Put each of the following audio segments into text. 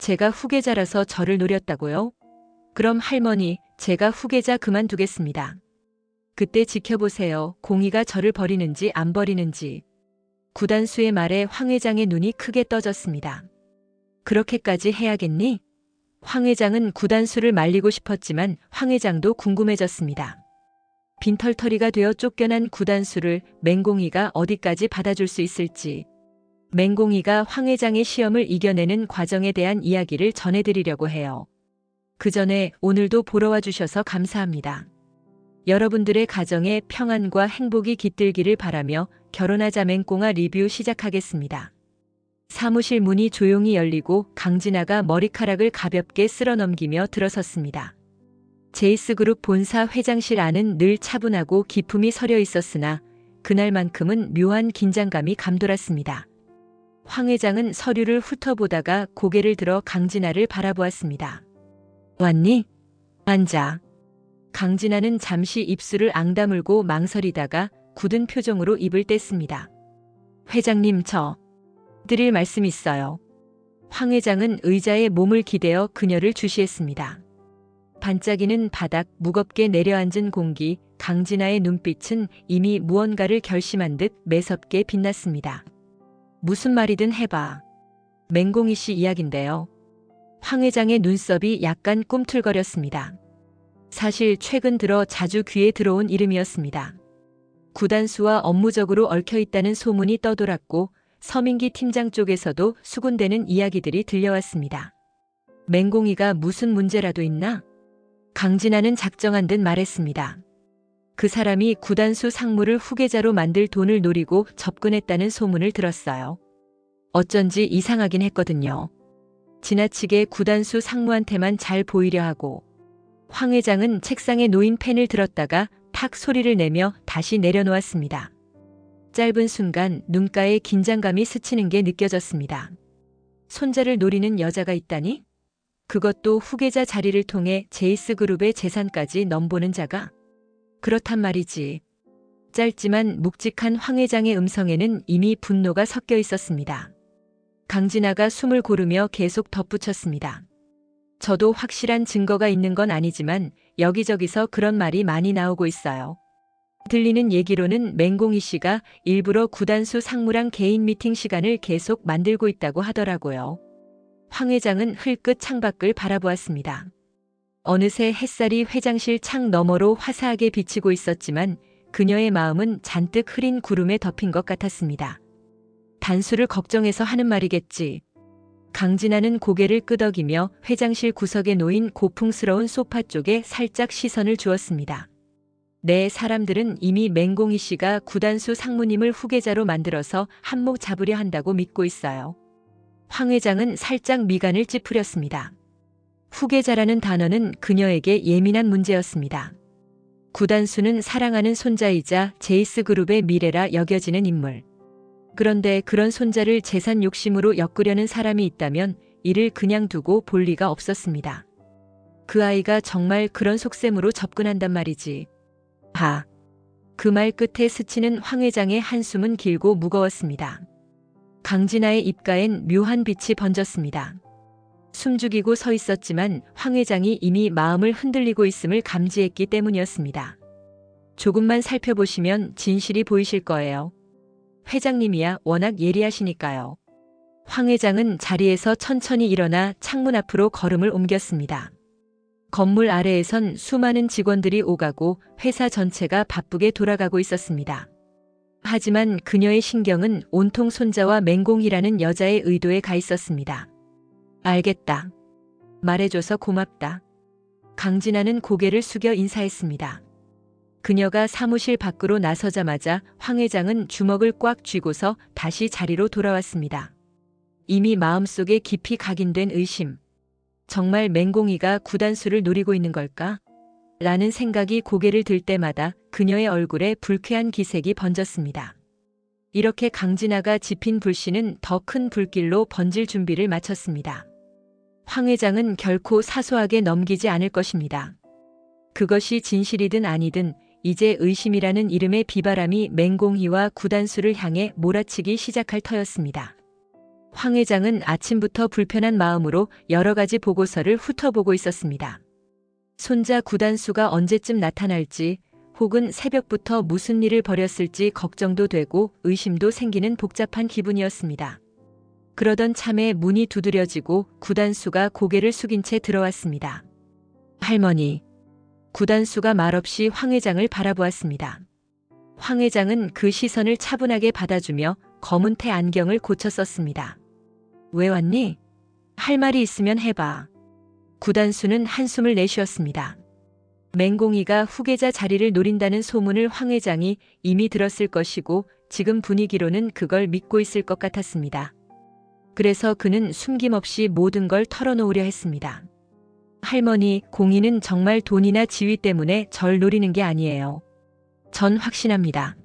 제가 후계자라서 저를 노렸다고요? 그럼 할머니, 제가 후계자 그만두겠습니다. 그때 지켜보세요. 공의가 저를 버리는지 안 버리는지. 구단수의 말에 황 회장의 눈이 크게 떠졌습니다. 그렇게까지 해야겠니? 황 회장은 구단수를 말리고 싶었지만 황 회장도 궁금해졌습니다. 빈털터리가 되어 쫓겨난 구단수를 맹공이가 어디까지 받아줄 수 있을지. 맹공이가 황 회장의 시험을 이겨내는 과정에 대한 이야기를 전해드리려고 해요. 그 전에 오늘도 보러 와주셔서 감사합니다. 여러분들의 가정에 평안과 행복이 깃들기를 바라며 결혼하자 맹꽁아 리뷰 시작하겠습니다. 사무실 문이 조용히 열리고 강진아가 머리카락을 가볍게 쓸어넘기며 들어섰습니다. 제이스그룹 본사 회장실 안은 늘 차분하고 기품이 서려 있었으나 그날만큼은 묘한 긴장감이 감돌았습니다. 황 회장은 서류를 훑어보다가 고개를 들어 강진아를 바라보았습니다. 왔니? 앉아. 강진아는 잠시 입술을 앙다물고 망설이다가 굳은 표정으로 입을 뗐습니다. 회장님, 저 드릴 말씀 있어요. 황 회장은 의자에 몸을 기대어 그녀를 주시했습니다. 반짝이는 바닥, 무겁게 내려앉은 공기, 강진아의 눈빛은 이미 무언가를 결심한 듯 매섭게 빛났습니다. 무슨 말이든 해봐. 맹공이 씨 이야긴데요. 황 회장의 눈썹이 약간 꿈틀거렸습니다. 사실 최근 들어 자주 귀에 들어온 이름이었습니다. 구단수와 업무적으로 얽혀있다는 소문이 떠돌았고 서민기 팀장 쪽에서도 수군대는 이야기들이 들려왔습니다. 맹공이가 무슨 문제라도 있나? 강진아는 작정한 듯 말했습니다. 그 사람이 구단수 상무를 후계자로 만들 돈을 노리고 접근했다는 소문을 들었어요. 어쩐지 이상하긴 했거든요. 지나치게 구단수 상무한테만 잘 보이려 하고. 황 회장은 책상에 놓인 펜을 들었다가 탁 소리를 내며 다시 내려놓았습니다. 짧은 순간 눈가에 긴장감이 스치는 게 느껴졌습니다. 손자를 노리는 여자가 있다니? 그것도 후계자 자리를 통해 제이스그룹의 재산까지 넘보는 자가? 그렇단 말이지. 짧지만 묵직한 황 회장의 음성에는 이미 분노가 섞여 있었습니다. 강진아가 숨을 고르며 계속 덧붙였습니다. 저도 확실한 증거가 있는 건 아니지만 여기저기서 그런 말이 많이 나오고 있어요. 들리는 얘기로는 맹공이 씨가 일부러 구단수 상무랑 개인 미팅 시간을 계속 만들고 있다고 하더라고요. 황 회장은 흘끗 창밖을 바라보았습니다. 어느새 햇살이 회장실 창 너머로 화사하게 비치고 있었지만 그녀의 마음은 잔뜩 흐린 구름에 덮인 것 같았습니다. 단수를 걱정해서 하는 말이겠지. 강진아는 고개를 끄덕이며 회장실 구석에 놓인 고풍스러운 소파 쪽에 살짝 시선을 주었습니다. 네, 사람들은 이미 맹공이 씨가 구단수 상무님을 후계자로 만들어서 한몫 잡으려 한다고 믿고 있어요. 황 회장은 살짝 미간을 찌푸렸습니다. 후계자라는 단어는 그녀에게 예민한 문제였습니다. 구단수는 사랑하는 손자이자 제이스그룹의 미래라 여겨지는 인물. 그런데 그런 손자를 재산 욕심으로 엮으려는 사람이 있다면 이를 그냥 두고 볼 리가 없었습니다. 그 아이가 정말 그런 속셈으로 접근한단 말이지. 그 말 끝에 스치는 황 회장의 한숨은 길고 무거웠습니다. 강진아의 입가엔 묘한 빛이 번졌습니다. 숨죽이고 서 있었지만 황 회장이 이미 마음을 흔들리고 있음을 감지했기 때문이었습니다. 조금만 살펴보시면 진실이 보이실 거예요. 회장님이야 워낙 예리하시니까요. 황 회장은 자리에서 천천히 일어나 창문 앞으로 걸음을 옮겼습니다. 건물 아래에선 수많은 직원들이 오가고 회사 전체가 바쁘게 돌아가고 있었습니다. 하지만 그녀의 신경은 온통 손자와 맹공이라는 여자의 의도에 가 있었습니다. 알겠다. 말해줘서 고맙다. 강진아는 고개를 숙여 인사했습니다. 그녀가 사무실 밖으로 나서자마자 황 회장은 주먹을 꽉 쥐고서 다시 자리로 돌아왔습니다. 이미 마음속에 깊이 각인된 의심. 정말 맹공이가 구단수를 노리고 있는 걸까? 라는 생각이 고개를 들 때마다 그녀의 얼굴에 불쾌한 기색이 번졌습니다. 이렇게 강진아가 지핀 불씨는 더 큰 불길로 번질 준비를 마쳤습니다. 황 회장은 결코 사소하게 넘기지 않을 것입니다. 그것이 진실이든 아니든 이제 의심이라는 이름의 비바람이 맹공희와 구단수를 향해 몰아치기 시작할 터였습니다. 황 회장은 아침부터 불편한 마음으로 여러 가지 보고서를 훑어보고 있었습니다. 손자 구단수가 언제쯤 나타날지 혹은 새벽부터 무슨 일을 벌였을지 걱정도 되고 의심도 생기는 복잡한 기분이었습니다. 그러던 참에 문이 두드려지고 구단수가 고개를 숙인 채 들어왔습니다. 할머니. 구단수가 말없이 황 회장을 바라보았습니다. 황 회장은 그 시선을 차분하게 받아주며 검은 테 안경을 고쳐 썼습니다. 왜 왔니? 할 말이 있으면 해봐. 구단수는 한숨을 내쉬었습니다. 맹공이가 후계자 자리를 노린다는 소문을 황 회장이 이미 들었을 것이고 지금 분위기로는 그걸 믿고 있을 것 같았습니다. 그래서 그는 숨김없이 모든 걸 털어놓으려 했습니다. 할머니, 공이는 정말 돈이나 지위 때문에 절 노리는 게 아니에요. 전 확신합니다.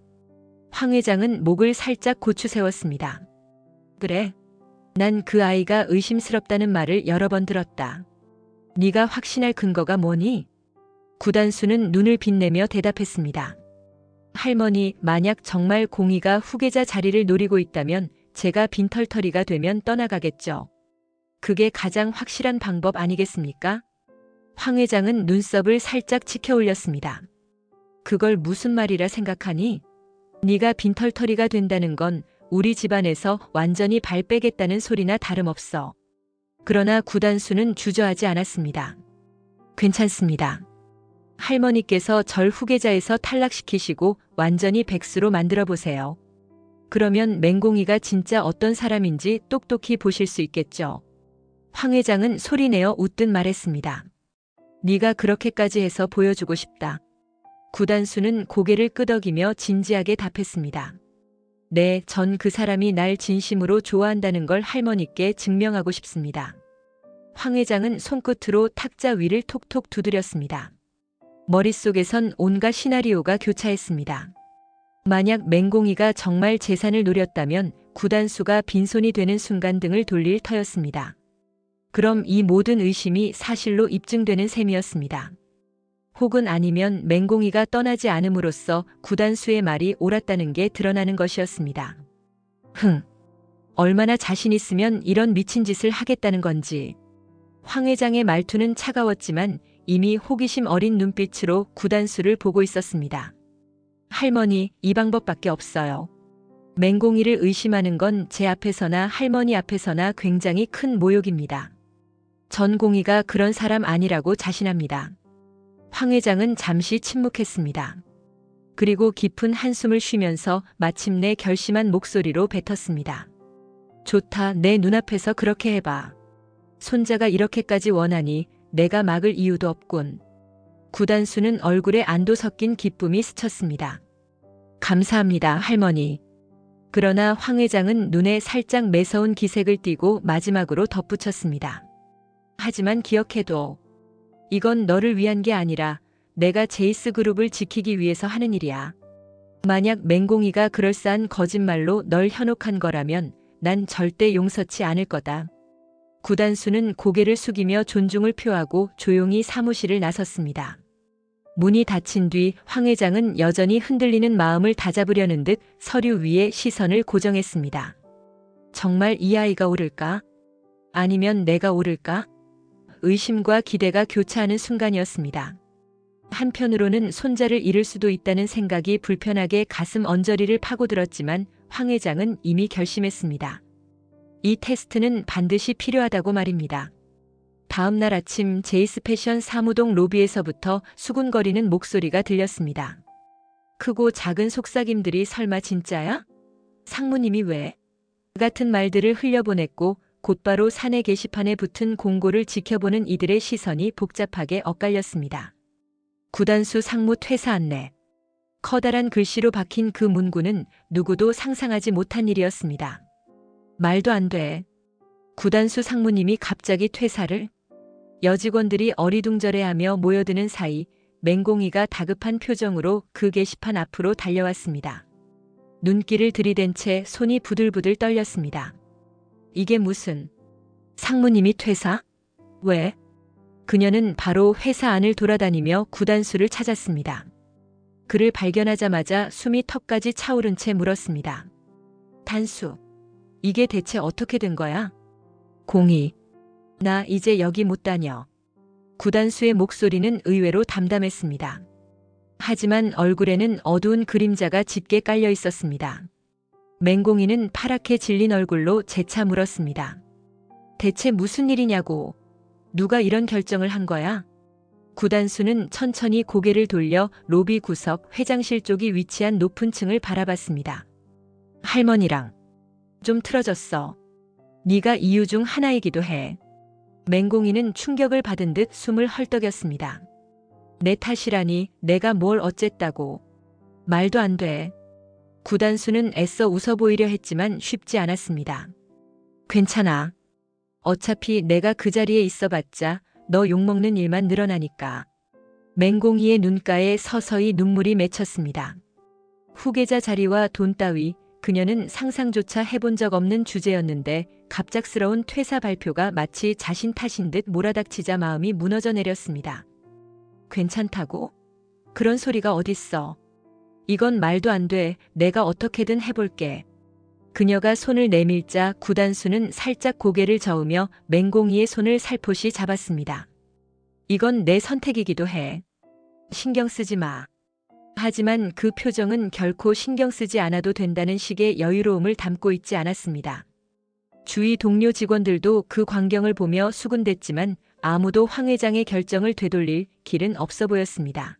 황 회장은 목을 살짝 고추 세웠습니다. 그래? 난 그 아이가 의심스럽다는 말을 여러 번 들었다. 네가 확신할 근거가 뭐니? 구단수는 눈을 빛내며 대답했습니다. 할머니, 만약 정말 공이가 후계자 자리를 노리고 있다면 제가 빈털터리가 되면 떠나가겠죠. 그게 가장 확실한 방법 아니겠습니까? 황 회장은 눈썹을 살짝 치켜 올렸습니다. 그걸 무슨 말이라 생각하니? 네가 빈털터리가 된다는 건 우리 집안에서 완전히 발 빼겠다는 소리나 다름없어. 그러나 구단수는 주저하지 않았습니다. 괜찮습니다. 할머니께서 절 후계자에서 탈락시키시고 완전히 백수로 만들어 보세요. 그러면 맹공이가 진짜 어떤 사람인지 똑똑히 보실 수 있겠죠. 황 회장은 소리내어 웃듯 말했습니다. 네가 그렇게까지 해서 보여주고 싶다. 구단수는 고개를 끄덕이며 진지하게 답했습니다. 네, 전 그 사람이 날 진심으로 좋아한다는 걸 할머니께 증명하고 싶습니다. 황 회장은 손끝으로 탁자 위를 톡톡 두드렸습니다. 머릿속에선 온갖 시나리오가 교차했습니다. 만약 맹공이가 정말 재산을 노렸다면 구단수가 빈손이 되는 순간 등을 돌릴 터였습니다. 그럼 이 모든 의심이 사실로 입증되는 셈이었습니다. 혹은 아니면 맹공이가 떠나지 않음으로써 구단수의 말이 옳았다는 게 드러나는 것이었습니다. 얼마나 자신 있으면 이런 미친 짓을 하겠다는 건지. 황 회장의 말투는 차가웠지만 이미 호기심 어린 눈빛으로 구단수를 보고 있었습니다. 할머니, 이 방법밖에 없어요. 맹공이를 의심하는 건 제 앞에서나 할머니 앞에서나 굉장히 큰 모욕입니다. 전 공이가 그런 사람 아니라고 자신합니다. 황 회장은 잠시 침묵했습니다. 그리고 깊은 한숨을 쉬면서 마침내 결심한 목소리로 뱉었습니다. 좋다, 내 눈앞에서 그렇게 해봐. 손자가 이렇게까지 원하니 내가 막을 이유도 없군. 구단수는 얼굴에 안도 섞인 기쁨이 스쳤습니다. 감사합니다, 할머니. 그러나 황 회장은 눈에 살짝 매서운 기색을 띠고 마지막으로 덧붙였습니다. 하지만 기억해둬. 이건 너를 위한 게 아니라 내가 제이스 그룹을 지키기 위해서 하는 일이야. 만약 맹공이가 그럴싸한 거짓말로 널 현혹한 거라면 난 절대 용서치 않을 거다. 구단수는 고개를 숙이며 존중을 표하고 조용히 사무실을 나섰습니다. 문이 닫힌 뒤 황 회장은 여전히 흔들리는 마음을 다잡으려는 듯 서류 위에 시선을 고정했습니다. 정말 이 아이가 옳을까? 아니면 내가 옳을까? 의심과 기대가 교차하는 순간이었습니다. 한편으로는 손자를 잃을 수도 있다는 생각이 불편하게 가슴 언저리를 파고들었지만 황 회장은 이미 결심했습니다. 이 테스트는 반드시 필요하다고 말입니다. 다음 날 아침 제이스 패션 사무동 로비에서부터 수군거리는 목소리가 들렸습니다. 크고 작은 속삭임들이 설마 진짜야? 상무님이 왜? 같은 말들을 흘려보냈고 곧바로 사내 게시판에 붙은 공고를 지켜보는 이들의 시선이 복잡하게 엇갈렸습니다. 구단수 상무 퇴사 안내. 커다란 글씨로 박힌 그 문구는 누구도 상상하지 못한 일이었습니다. 말도 안 돼. 구단수 상무님이 갑자기 퇴사를? 여직원들이 어리둥절해하며 모여드는 사이 맹공이가 다급한 표정으로 그 게시판 앞으로 달려왔습니다. 눈길을 들이댄 채 손이 부들부들 떨렸습니다. 이게 무슨... 상무님이 퇴사? 왜? 그녀는 바로 회사 안을 돌아다니며 구단수를 찾았습니다. 그를 발견하자마자 숨이 턱까지 차오른 채 물었습니다. 단수, 이게 대체 어떻게 된 거야? 공희, 나 이제 여기 못 다녀. 구단수의 목소리는 의외로 담담했습니다. 하지만 얼굴에는 어두운 그림자가 짙게 깔려 있었습니다. 맹공이는 파랗게 질린 얼굴로 재차 물었습니다. 대체 무슨 일이냐고. 누가 이런 결정을 한 거야? 구단수는 천천히 고개를 돌려 로비 구석 회장실 쪽이 위치한 높은 층을 바라봤습니다. 할머니랑 좀 틀어졌어. 네가 이유 중 하나이기도 해. 맹공이는 충격을 받은 듯 숨을 헐떡였습니다. 내 탓이라니 내가 뭘 어쨌다고. 말도 안 돼. 구단수는 애써 웃어 보이려 했지만 쉽지 않았습니다. 괜찮아. 어차피 내가 그 자리에 있어봤자 너 욕먹는 일만 늘어나니까. 맹공이의 눈가에 서서히 눈물이 맺혔습니다. 후계자 자리와 돈 따위 그녀는 상상조차 해본 적 없는 주제였는데 갑작스러운 퇴사 발표가 마치 자신 탓인 듯 몰아닥치자 마음이 무너져 내렸습니다. 괜찮다고? 그런 소리가 어딨어. 이건 말도 안 돼. 내가 어떻게든 해볼게. 그녀가 손을 내밀자 구단수는 살짝 고개를 저으며 맹공이의 손을 살포시 잡았습니다. 이건 내 선택이기도 해. 신경 쓰지 마. 하지만 그 표정은 결코 신경 쓰지 않아도 된다는 식의 여유로움을 담고 있지 않았습니다. 주위 동료 직원들도 그 광경을 보며 수군댔지만 아무도 황 회장의 결정을 되돌릴 길은 없어 보였습니다.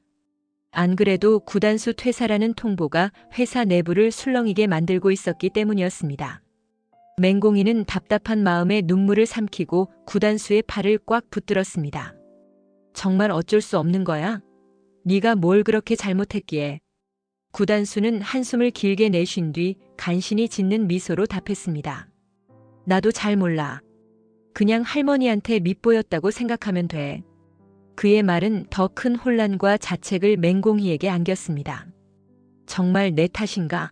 안 그래도 구단수 퇴사라는 통보가 회사 내부를 술렁이게 만들고 있었기 때문이었습니다. 맹공이는 답답한 마음에 눈물을 삼키고 구단수의 팔을 꽉 붙들었습니다. 정말 어쩔 수 없는 거야? 네가 뭘 그렇게 잘못했기에. 구단수는 한숨을 길게 내쉰 뒤 간신히 짓는 미소로 답했습니다. 나도 잘 몰라. 그냥 할머니한테 밉보였다고 생각하면 돼. 그의 말은 더 큰 혼란과 자책을 맹공이에게 안겼습니다. 정말 내 탓인가?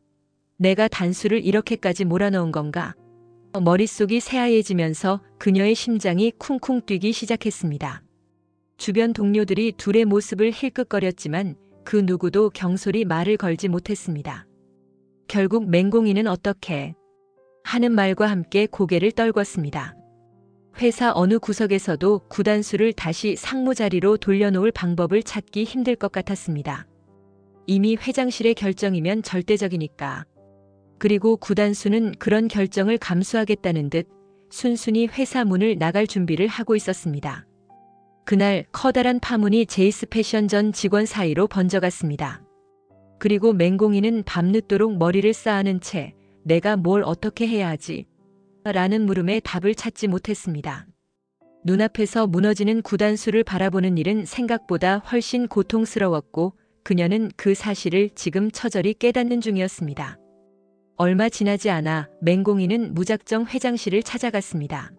내가 단수를 이렇게까지 몰아넣은 건가? 머릿속이 새하얘지면서 그녀의 심장이 쿵쿵 뛰기 시작했습니다. 주변 동료들이 둘의 모습을 힐끗거렸지만 그 누구도 경솔히 말을 걸지 못했습니다. 결국 맹공이는 어떻게 하는 말과 함께 고개를 떨궜습니다. 회사 어느 구석에서도 구단수를 다시 상무 자리로 돌려놓을 방법을 찾기 힘들 것 같았습니다. 이미 회장실의 결정이면 절대적이니까. 그리고 구단수는 그런 결정을 감수하겠다는 듯 순순히 회사 문을 나갈 준비를 하고 있었습니다. 그날 커다란 파문이 제이스 패션 전 직원 사이로 번져갔습니다. 그리고 맹공이는 밤늦도록 머리를 쌓아는 채 내가 뭘 어떻게 해야 하지? 라는 물음에 답을 찾지 못했습니다. 눈앞에서 무너지는 구단수를 바라보는 일은 생각보다 훨씬 고통스러웠고 그녀는 그 사실을 지금 처절히 깨닫는 중이었습니다. 얼마 지나지 않아 맹공이는 무작정 회장실을 찾아갔습니다.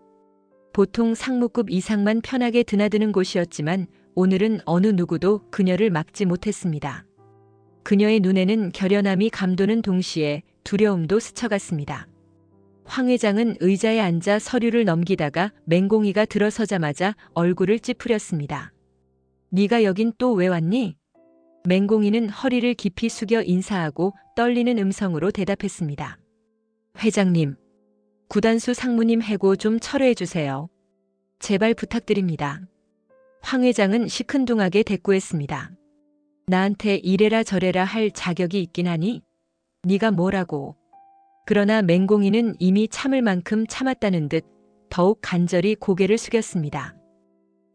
보통 상무급 이상만 편하게 드나드는 곳이었지만 오늘은 어느 누구도 그녀를 막지 못했습니다. 그녀의 눈에는 결연함이 감도는 동시에 두려움도 스쳐갔습니다. 황 회장은 의자에 앉아 서류를 넘기다가 맹공이가 들어서자마자 얼굴을 찌푸렸습니다. 네가 여긴 또 왜 왔니? 맹공이는 허리를 깊이 숙여 인사하고 떨리는 음성으로 대답했습니다. 회장님, 구단수 상무님 해고 좀 철회해 주세요. 제발 부탁드립니다. 황 회장은 시큰둥하게 대꾸했습니다. 나한테 이래라 저래라 할 자격이 있긴 하니? 네가 뭐라고. 그러나 맹공이는 이미 참을 만큼 참았다는 듯 더욱 간절히 고개를 숙였습니다.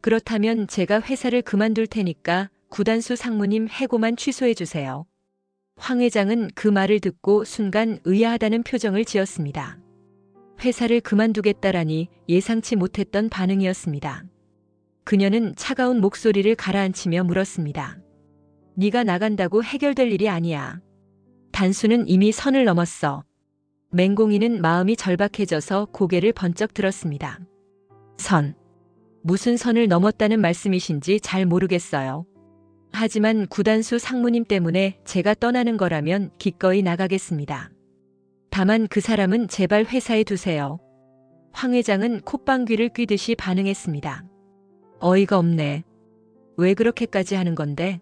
그렇다면 제가 회사를 그만둘 테니까 구단수 상무님 해고만 취소해 주세요. 황 회장은 그 말을 듣고 순간 의아하다는 표정을 지었습니다. 회사를 그만두겠다라니 예상치 못했던 반응이었습니다. 그녀는 차가운 목소리를 가라앉히며 물었습니다. 네가 나간다고 해결될 일이 아니야. 단수는 이미 선을 넘었어. 맹공이는 마음이 절박해져서 고개를 번쩍 들었습니다. 선. 무슨 선을 넘었다는 말씀이신지 잘 모르겠어요. 하지만 구단수 상무님 때문에 제가 떠나는 거라면 기꺼이 나가겠습니다. 다만 그 사람은 제발 회사에 두세요. 황 회장은 콧방귀를 뀌듯이 반응했습니다. 어이가 없네. 왜 그렇게까지 하는 건데?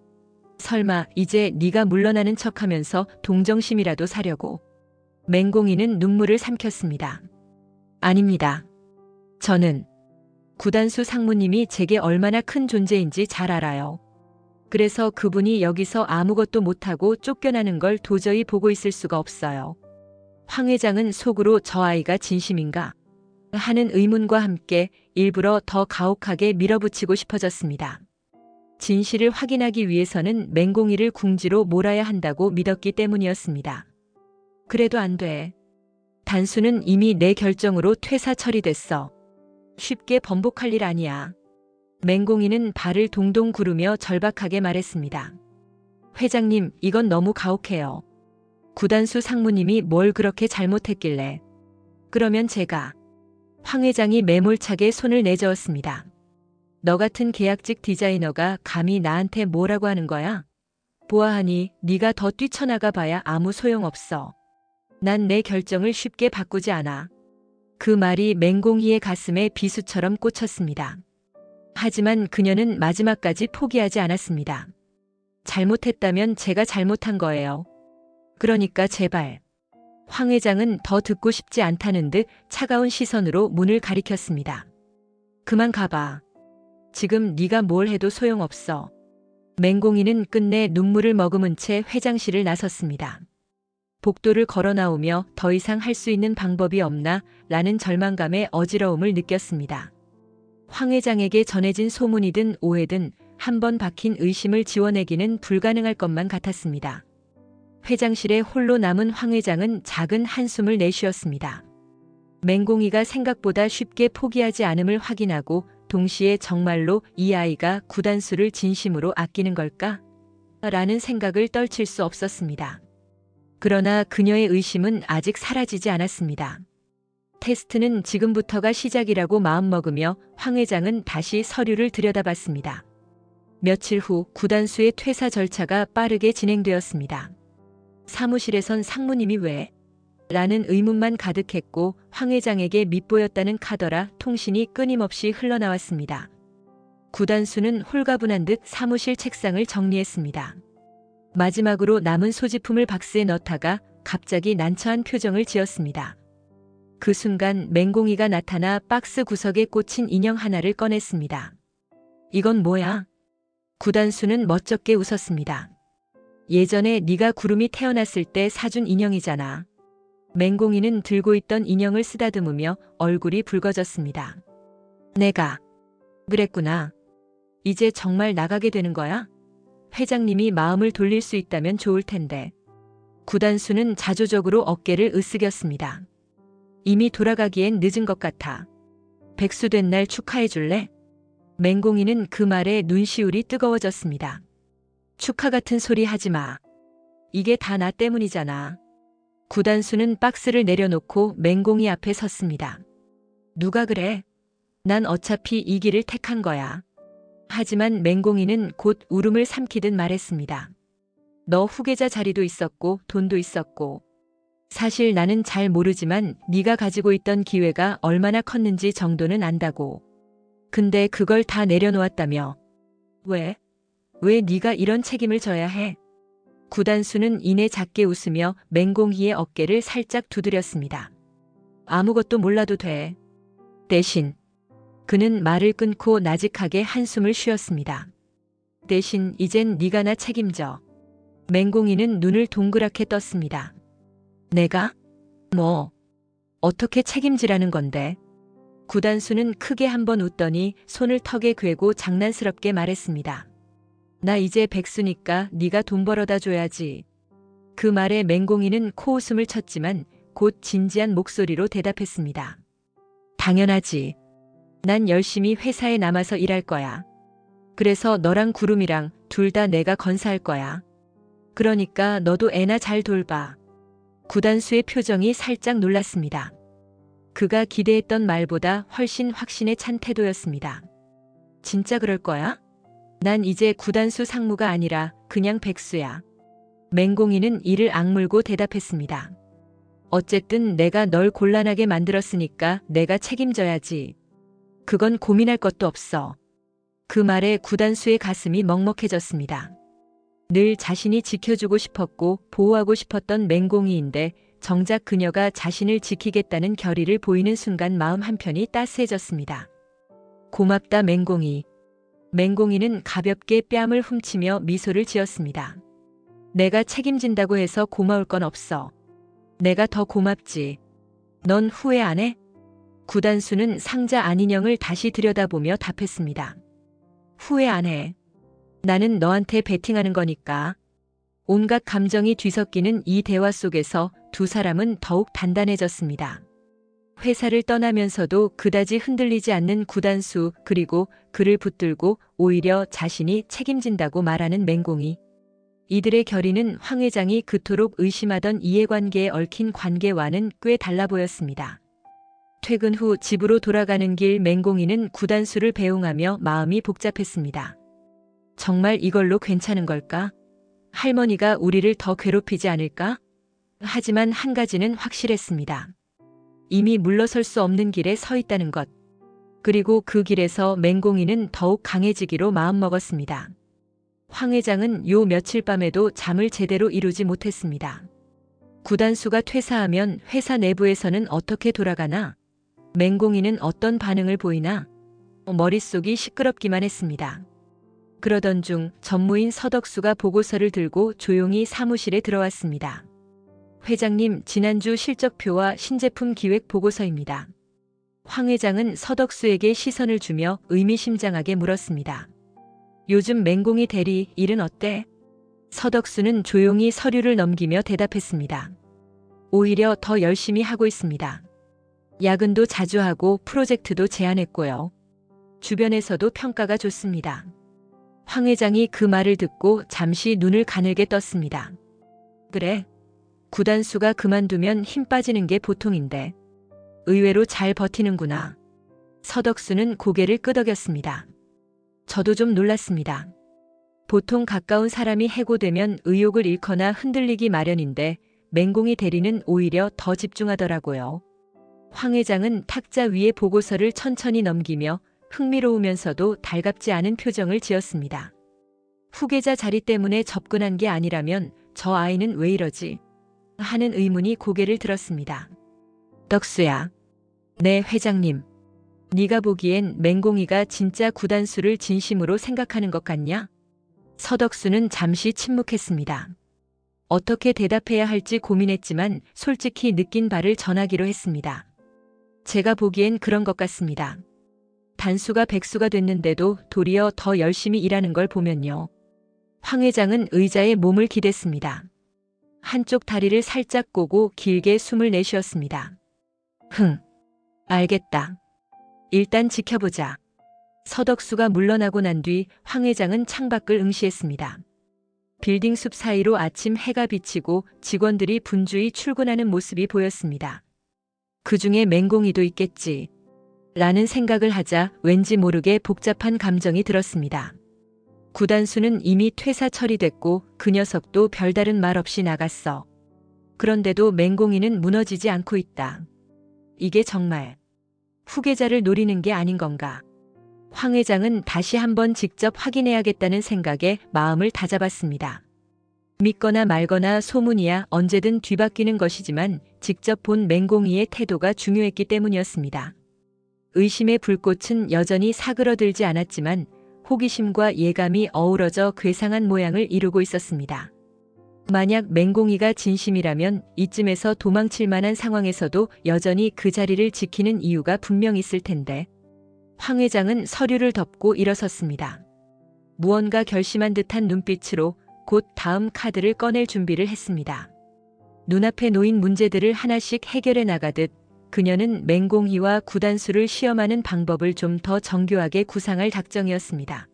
설마 이제 네가 물러나는 척하면서 동정심이라도 사려고. 맹공이는 눈물을 삼켰습니다. 아닙니다. 저는 구단수 상무님이 제게 얼마나 큰 존재인지 잘 알아요. 그래서 그분이 여기서 아무것도 못하고 쫓겨나는 걸 도저히 보고 있을 수가 없어요. 황 회장은 속으로 저 아이가 진심인가 하는 의문과 함께 일부러 더 가혹하게 밀어붙이고 싶어졌습니다. 진실을 확인하기 위해서는 맹공이를 궁지로 몰아야 한다고 믿었기 때문이었습니다. 그래도 안 돼. 단수는 이미 내 결정으로 퇴사 처리됐어. 쉽게 번복할 일 아니야. 맹공이는 발을 동동 구르며 절박하게 말했습니다. 회장님, 이건 너무 가혹해요. 구단수 상무님이 뭘 그렇게 잘못했길래. 그러면 제가. 황 회장이 매몰차게 손을 내저었습니다. 너 같은 계약직 디자이너가 감히 나한테 뭐라고 하는 거야? 보아하니 네가 더 뛰쳐나가 봐야 아무 소용없어. 난 내 결정을 쉽게 바꾸지 않아. 그 말이 맹공이의 가슴에 비수처럼 꽂혔습니다. 하지만 그녀는 마지막까지 포기하지 않았습니다. 잘못했다면 제가 잘못한 거예요. 그러니까 제발. 황 회장은 더 듣고 싶지 않다는 듯 차가운 시선으로 문을 가리켰습니다. 그만 가봐. 지금 네가 뭘 해도 소용없어. 맹공이는 끝내 눈물을 머금은 채 회장실을 나섰습니다. 복도를 걸어 나오며 더 이상 할 수 있는 방법이 없나 라는 절망감에 어지러움을 느꼈습니다. 황 회장에게 전해진 소문이든 오해든 한 번 박힌 의심을 지워내기는 불가능할 것만 같았습니다. 회장실에 홀로 남은 황 회장은 작은 한숨을 내쉬었습니다. 맹공이가 생각보다 쉽게 포기하지 않음을 확인하고 동시에 정말로 이 아이가 구단수를 진심으로 아끼는 걸까? 라는 생각을 떨칠 수 없었습니다. 그러나 그녀의 의심은 아직 사라지지 않았습니다. 테스트는 지금부터가 시작이라고 마음먹으며 황 회장은 다시 서류를 들여다봤습니다. 며칠 후 구단수의 퇴사 절차가 빠르게 진행되었습니다. 사무실에선 상무님이 왜? 라는 의문만 가득했고 황 회장에게 밉보였다는 카더라 통신이 끊임없이 흘러나왔습니다. 구단수는 홀가분한 듯 사무실 책상을 정리했습니다. 마지막으로 남은 소지품을 박스에 넣다가 갑자기 난처한 표정을 지었습니다. 그 순간 맹공이가 나타나 박스 구석에 꽂힌 인형 하나를 꺼냈습니다. 이건 뭐야? 구단수는 멋쩍게 웃었습니다. 예전에 네가 구름이 태어났을 때 사준 인형이잖아. 맹공이는 들고 있던 인형을 쓰다듬으며 얼굴이 붉어졌습니다. 내가 그랬구나. 이제 정말 나가게 되는 거야? 회장님이 마음을 돌릴 수 있다면 좋을 텐데. 구단수는 자조적으로 어깨를 으쓱였습니다. 이미 돌아가기엔 늦은 것 같아. 백수된 날 축하해 줄래? 맹공이는 그 말에 눈시울이 뜨거워졌습니다. 축하 같은 소리 하지 마. 이게 다 나 때문이잖아. 구단수는 박스를 내려놓고 맹공이 앞에 섰습니다. 누가 그래? 난 어차피 이 길을 택한 거야. 하지만 맹공이는 곧 울음을 삼키듯 말했습니다. 너 후계자 자리도 있었고 돈도 있었고. 사실 나는 잘 모르지만 네가 가지고 있던 기회가 얼마나 컸는지 정도는 안다고. 근데 그걸 다 내려놓았다며. 왜? 왜 네가 이런 책임을 져야 해? 구단수는 이내 작게 웃으며 맹공희의 어깨를 살짝 두드렸습니다. 아무것도 몰라도 돼. 대신 그는 말을 끊고 나직하게 한숨을 쉬었습니다. 대신 이젠 네가 나 책임져. 맹공이는 눈을 동그랗게 떴습니다. 내가? 뭐? 어떻게 책임지라는 건데? 구단수는 크게 한번 웃더니 손을 턱에 괴고 장난스럽게 말했습니다. 나 이제 백수니까 네가 돈 벌어다 줘야지. 그 말에 맹공이는 코웃음을 쳤지만 곧 진지한 목소리로 대답했습니다. 당연하지. 난 열심히 회사에 남아서 일할 거야. 그래서 너랑 구름이랑 둘 다 내가 건사할 거야. 그러니까 너도 애나 잘 돌봐. 구단수의 표정이 살짝 놀랐습니다. 그가 기대했던 말보다 훨씬 확신에 찬 태도였습니다. 진짜 그럴 거야? 난 이제 구단수 상무가 아니라 그냥 백수야. 맹공이는 이를 악물고 대답했습니다. 어쨌든 내가 널 곤란하게 만들었으니까 내가 책임져야지. 그건 고민할 것도 없어. 그 말에 구단수의 가슴이 먹먹해졌습니다. 늘 자신이 지켜주고 싶었고 보호하고 싶었던 맹공이인데 정작 그녀가 자신을 지키겠다는 결의를 보이는 순간 마음 한편이 따스해졌습니다. 고맙다 맹공이. 맹공이는 가볍게 뺨을 훔치며 미소를 지었습니다. 내가 책임진다고 해서 고마울 건 없어. 내가 더 고맙지. 넌 후회 안 해? 구단수는 상자 안 인형을 다시 들여다보며 답했습니다. 후회 안 해. 나는 너한테 베팅하는 거니까. 온갖 감정이 뒤섞이는 이 대화 속에서 두 사람은 더욱 단단해졌습니다. 회사를 떠나면서도 그다지 흔들리지 않는 구단수, 그리고 그를 붙들고 오히려 자신이 책임진다고 말하는 맹공이. 이들의 결의는 황 회장이 그토록 의심하던 이해관계에 얽힌 관계와는 꽤 달라 보였습니다. 퇴근 후 집으로 돌아가는 길 맹공이는 구단수를 배웅하며 마음이 복잡했습니다. 정말 이걸로 괜찮은 걸까? 할머니가 우리를 더 괴롭히지 않을까? 하지만 한 가지는 확실했습니다. 이미 물러설 수 없는 길에 서 있다는 것. 그리고 그 길에서 맹공이는 더욱 강해지기로 마음먹었습니다. 황 회장은 요 며칠 밤에도 잠을 제대로 이루지 못했습니다. 구단수가 퇴사하면 회사 내부에서는 어떻게 돌아가나? 맹공이는 어떤 반응을 보이나? 머릿속이 시끄럽기만 했습니다. 그러던 중 전무인 서덕수가 보고서를 들고 조용히 사무실에 들어왔습니다. 회장님, 지난주 실적표와 신제품 기획 보고서입니다. 황 회장은 서덕수에게 시선을 주며 의미심장하게 물었습니다. 요즘 맹공이 대리 일은 어때? 서덕수는 조용히 서류를 넘기며 대답했습니다. 오히려 더 열심히 하고 있습니다. 야근도 자주 하고 프로젝트도 제안했고요. 주변에서도 평가가 좋습니다. 황 회장이 그 말을 듣고 잠시 눈을 가늘게 떴습니다. 그래? 구단수가 그만두면 힘 빠지는 게 보통인데 의외로 잘 버티는구나. 서덕수는 고개를 끄덕였습니다. 저도 좀 놀랐습니다. 보통 가까운 사람이 해고되면 의욕을 잃거나 흔들리기 마련인데 맹공이 대리는 오히려 더 집중하더라고요. 황 회장은 탁자 위에 보고서를 천천히 넘기며 흥미로우면서도 달갑지 않은 표정을 지었습니다. 후계자 자리 때문에 접근한 게 아니라면 저 아이는 왜 이러지? 하는 의문이 고개를 들었습니다. 덕수야. 네, 회장님. 네가 보기엔 맹공이가 진짜 구단수를 진심으로 생각하는 것 같냐? 서덕수는 잠시 침묵했습니다. 어떻게 대답해야 할지 고민했지만 솔직히 느낀 바를 전하기로 했습니다. 제가 보기엔 그런 것 같습니다. 단수가 백수가 됐는데도 도리어 더 열심히 일하는 걸 보면요. 황 회장은 의자에 몸을 기댔습니다. 한쪽 다리를 살짝 꼬고 길게 숨을 내쉬었습니다. 알겠다. 일단 지켜보자. 서덕수가 물러나고 난 뒤 황 회장은 창밖을 응시했습니다. 빌딩 숲 사이로 아침 해가 비치고 직원들이 분주히 출근하는 모습이 보였습니다. 그중에 맹공이도 있겠지. 라는 생각을 하자 왠지 모르게 복잡한 감정이 들었습니다. 구단수는 이미 퇴사 처리됐고 그 녀석도 별다른 말 없이 나갔어. 그런데도 맹공이는 무너지지 않고 있다. 이게 정말 후계자를 노리는 게 아닌 건가? 황 회장은 다시 한번 직접 확인해야겠다는 생각에 마음을 다잡았습니다. 믿거나 말거나 소문이야 언제든 뒤바뀌는 것이지만 직접 본 맹공이의 태도가 중요했기 때문이었습니다. 의심의 불꽃은 여전히 사그러들지 않았지만 호기심과 예감이 어우러져 괴상한 모양을 이루고 있었습니다. 만약 맹공이가 진심이라면 이쯤에서 도망칠 만한 상황에서도 여전히 그 자리를 지키는 이유가 분명 있을 텐데. 황 회장은 서류를 덮고 일어섰습니다. 무언가 결심한 듯한 눈빛으로 곧 다음 카드를 꺼낼 준비를 했습니다. 눈앞에 놓인 문제들을 하나씩 해결해 나가듯 그녀는 맹공이와 구단수를 시험하는 방법을 좀 더 정교하게 구상할 작정이었습니다.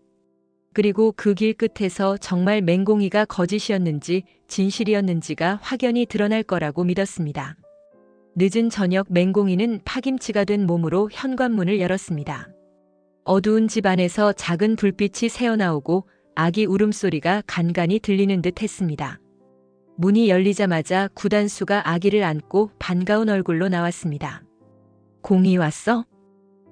그리고 그 길 끝에서 정말 맹공이가 거짓이었는지 진실이었는지가 확연히 드러날 거라고 믿었습니다. 늦은 저녁 맹공이는 파김치가 된 몸으로 현관문을 열었습니다. 어두운 집 안에서 작은 불빛이 새어나오고 아기 울음소리가 간간히 들리는 듯 했습니다. 문이 열리자마자 구단수가 아기를 안고 반가운 얼굴로 나왔습니다. 공이 왔어?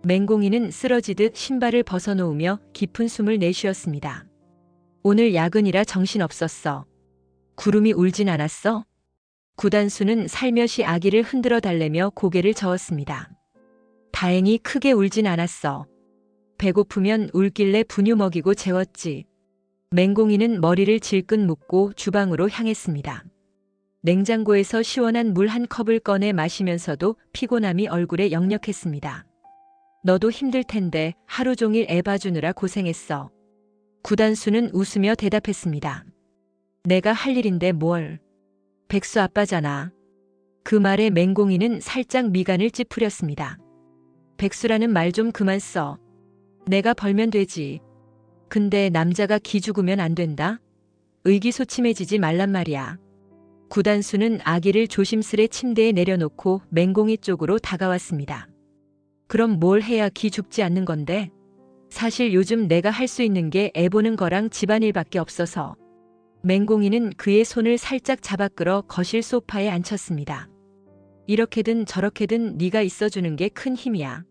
맹공이는 쓰러지듯 신발을 벗어놓으며 깊은 숨을 내쉬었습니다. 오늘 야근이라 정신없었어. 구름이 울진 않았어? 구단수는 살며시 아기를 흔들어 달래며 고개를 저었습니다. 다행히 크게 울진 않았어. 배고프면 울길래 분유 먹이고 재웠지. 맹공이는 머리를 질끈 묶고 주방으로 향했습니다. 냉장고에서 시원한 물 한 컵을 꺼내 마시면서도 피곤함이 얼굴에 역력했습니다. 너도 힘들 텐데 하루 종일 애 봐주느라 고생했어. 구단수는 웃으며 대답했습니다. 내가 할 일인데 뭘. 백수 아빠잖아. 그 말에 맹공이는 살짝 미간을 찌푸렸습니다. 백수라는 말 좀 그만 써. 내가 벌면 되지. 근데 남자가 기죽으면 안 된다? 의기소침해지지 말란 말이야. 구단수는 아기를 조심스레 침대에 내려놓고 맹공이 쪽으로 다가왔습니다. 그럼 뭘 해야 기죽지 않는 건데? 사실 요즘 내가 할 수 있는 게 애 보는 거랑 집안일밖에 없어서. 맹공이는 그의 손을 살짝 잡아 끌어 거실 소파에 앉혔습니다. 이렇게든 저렇게든 네가 있어주는 게 큰 힘이야.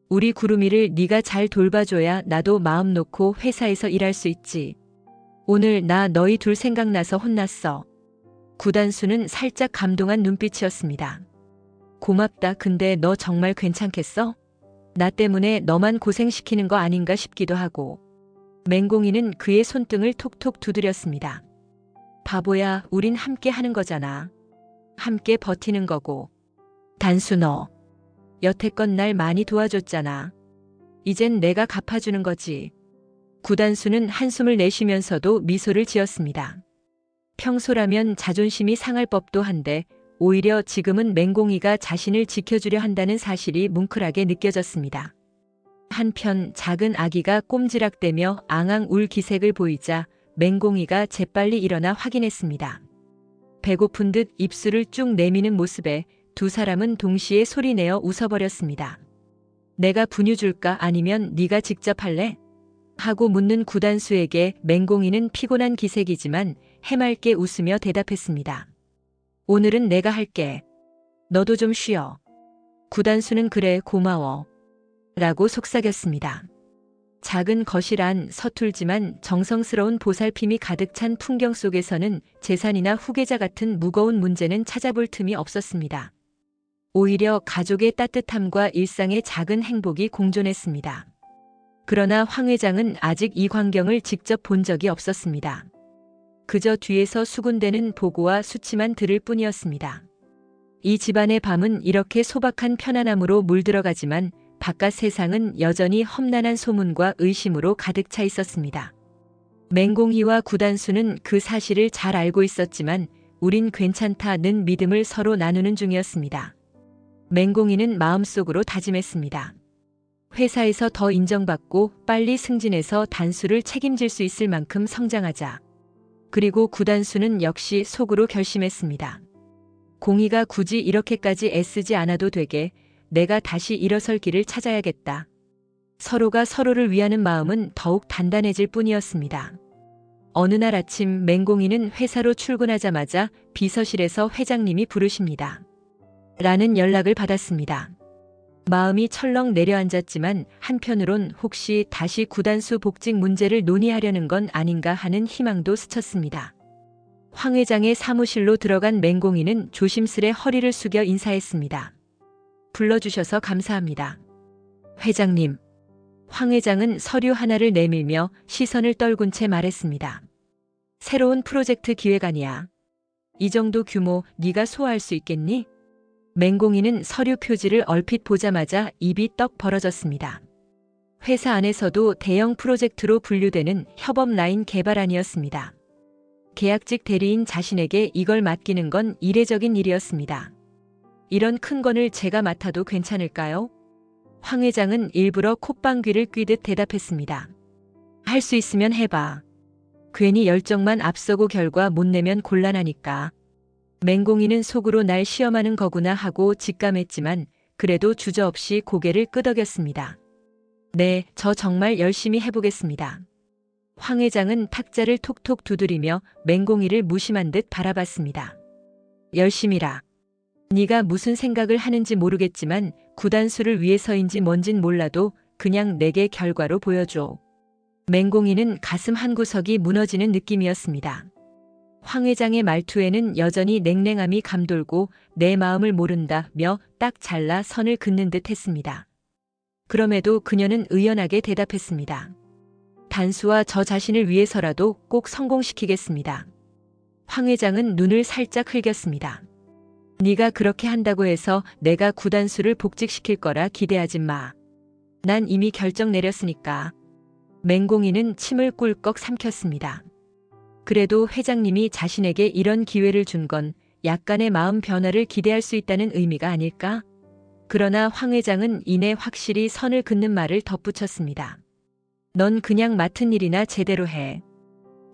우리 구름이를 네가 잘 돌봐줘야 나도 마음 놓고 회사에서 일할 수 있지. 오늘 나 너희 둘 생각나서 혼났어. 구단수는 살짝 감동한 눈빛이었습니다. 고맙다. 근데 너 정말 괜찮겠어? 나 때문에 너만 고생시키는 거 아닌가 싶기도 하고. 맹공이는 그의 손등을 톡톡 두드렸습니다. 바보야, 우린 함께 하는 거잖아. 함께 버티는 거고. 단수 너. 여태껏 날 많이 도와줬잖아. 이젠 내가 갚아주는 거지. 구단수는 한숨을 내쉬면서도 미소를 지었습니다. 평소라면 자존심이 상할 법도 한데 오히려 지금은 맹공이가 자신을 지켜주려 한다는 사실이 뭉클하게 느껴졌습니다. 한편 작은 아기가 꼼지락대며 앙앙 울 기색을 보이자 맹공이가 재빨리 일어나 확인했습니다. 배고픈 듯 입술을 쭉 내미는 모습에 두 사람은 동시에 소리내어 웃어버렸습니다. 내가 분유 줄까 아니면 네가 직접 할래? 하고 묻는 구단수에게 맹공이는 피곤한 기색이지만 해맑게 웃으며 대답했습니다. 오늘은 내가 할게. 너도 좀 쉬어. 구단수는 그래 고마워. 라고 속삭였습니다. 작은 거실 안 서툴지만 정성스러운 보살핌이 가득 찬 풍경 속에서는 재산이나 후계자 같은 무거운 문제는 찾아볼 틈이 없었습니다. 오히려 가족의 따뜻함과 일상의 작은 행복이 공존했습니다. 그러나 황 회장은 아직 이 광경을 직접 본 적이 없었습니다. 그저 뒤에서 수군대는 보고와 수치만 들을 뿐이었습니다. 이 집안의 밤은 이렇게 소박한 편안함으로 물들어가지만 바깥 세상은 여전히 험난한 소문과 의심으로 가득 차 있었습니다. 맹공이와 구단수는 그 사실을 잘 알고 있었지만 우린 괜찮다는 믿음을 서로 나누는 중이었습니다. 맹공이는 마음속으로 다짐했습니다. 회사에서 더 인정받고 빨리 승진해서 단수를 책임질 수 있을 만큼 성장하자. 그리고 구단수는 역시 속으로 결심했습니다. 공이가 굳이 이렇게까지 애쓰지 않아도 되게 내가 다시 일어설 길을 찾아야겠다. 서로가 서로를 위하는 마음은 더욱 단단해질 뿐이었습니다. 어느 날 아침 맹공이는 회사로 출근하자마자 비서실에서 회장님이 부르십니다. 라는 연락을 받았습니다. 마음이 철렁 내려앉았지만 한편으론 혹시 다시 구단수 복직 문제를 논의하려는 건 아닌가 하는 희망도 스쳤습니다. 황 회장의 사무실로 들어간 맹공이는 조심스레 허리를 숙여 인사했습니다. 불러주셔서 감사합니다. 회장님. 황 회장은 서류 하나를 내밀며 시선을 떨군 채 말했습니다. 새로운 프로젝트 기획안이야. 이 정도 규모 네가 소화할 수 있겠니? 맹공이는 서류 표지를 얼핏 보자마자 입이 떡 벌어졌습니다. 회사 안에서도 대형 프로젝트로 분류되는 협업 라인 개발안이었습니다. 계약직 대리인 자신에게 이걸 맡기는 건 이례적인 일이었습니다. 이런 큰 건을 제가 맡아도 괜찮을까요? 황 회장은 일부러 콧방귀를 뀌듯 대답했습니다. 할 수 있으면 해봐. 괜히 열정만 앞서고 결과 못 내면 곤란하니까. 맹공이는 속으로 날 시험하는 거구나 하고 직감했지만 그래도 주저없이 고개를 끄덕였습니다. 네, 저 정말 열심히 해보겠습니다. 황 회장은 탁자를 톡톡 두드리며 맹공이를 무심한 듯 바라봤습니다. 열심히라. 네가 무슨 생각을 하는지 모르겠지만 구단수를 위해서인지 뭔진 몰라도 그냥 내게 결과로 보여줘. 맹공이는 가슴 한구석이 무너지는 느낌이었습니다. 황 회장의 말투에는 여전히 냉랭함이 감돌고 내 마음을 모른다며 딱 잘라 선을 긋는 듯 했습니다. 그럼에도 그녀는 의연하게 대답했습니다. 단수와 저 자신을 위해서라도 꼭 성공시키겠습니다. 황 회장은 눈을 살짝 흘겼습니다. 네가 그렇게 한다고 해서 내가 구단수를 복직시킬 거라 기대하지 마. 난 이미 결정 내렸으니까. 맹공이는 침을 꿀꺽 삼켰습니다. 그래도 회장님이 자신에게 이런 기회를 준 건 약간의 마음 변화를 기대할 수 있다는 의미가 아닐까? 그러나 황 회장은 이내 확실히 선을 긋는 말을 덧붙였습니다. 넌 그냥 맡은 일이나 제대로 해.